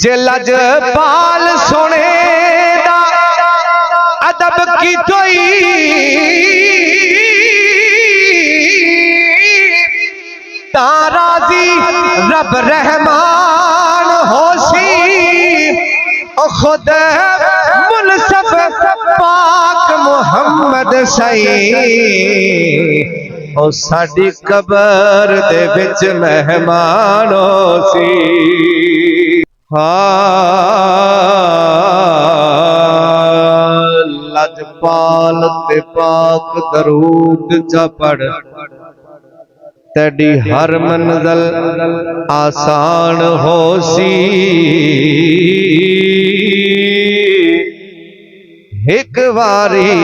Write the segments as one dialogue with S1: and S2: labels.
S1: जे लजपाल सोने दा अदब की तोई ताराजी रब रहमान होसी खुद मुनसफ पाक मुहम्मद सही ओ साडी कबर दे विच मेहमान होसी। लजपाल ते पाक दरूद चा पढ़ तेरी हर मंजिल आसान होसी। एक वारी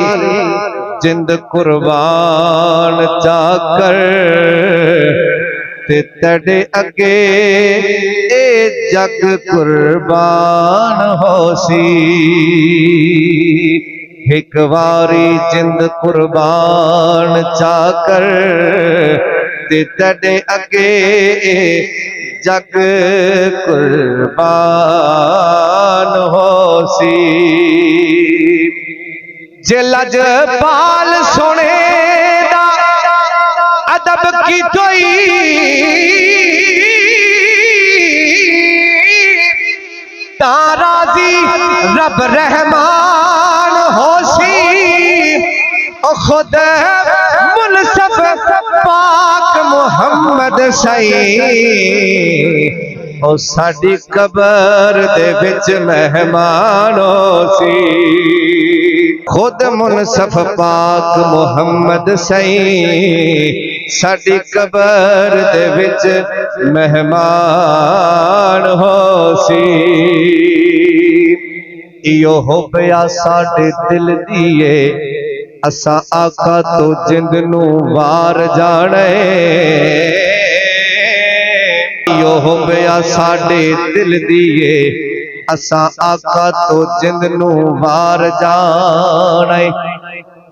S1: जिंद कुर्बान जाकर ते तेरे अगे ए जग कुर्बान होसी। एक वारी जिंद कुर्बान जाकर ते तेरे अगे जग कुर्बान होसी। जे लजपाल सोने दा अदब की तोई ताराजी रब रहमान होसी खुद मुनसफ पाक मुहम्मद सही ओ साडी कबर दे विच मेहमान होसी। खुद मुनसफ पाक मुहम्मद सही साडी कबर दे विच मेहमान होसी। इहो होबिया साडे दिल दिए असा आका तो जिंद नू वार जाने। इहो होबिया साडे दिल दिए असा आका तो जिंद नू वार जाने।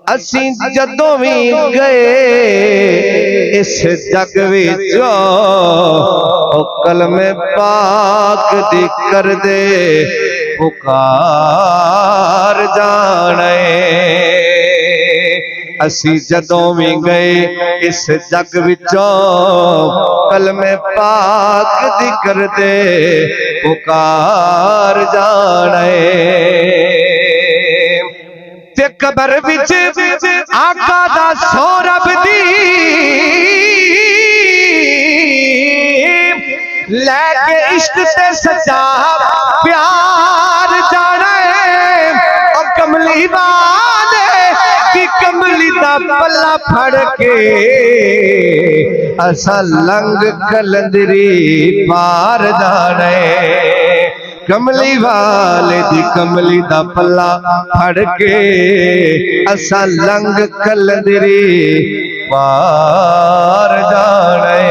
S1: असी जदों भी गए इस जग विचों ओ कलमे पाक दी कर दे पुकार जाने। असी जदों भी गए इस जग विचों कलमे पाक दी कर दे पुकार जाने। ते कबर विच आका दा सौरभ दी लैके इश्क ते सच्चा प्यार जाने। ओ कमली वाले की कमली दा पल्ला फड़ के असा लंग कलंदरी पार जाने। कमली वाले दी कमली दा पल्ला फड़ के असा लंग कलंदरी पार जाने।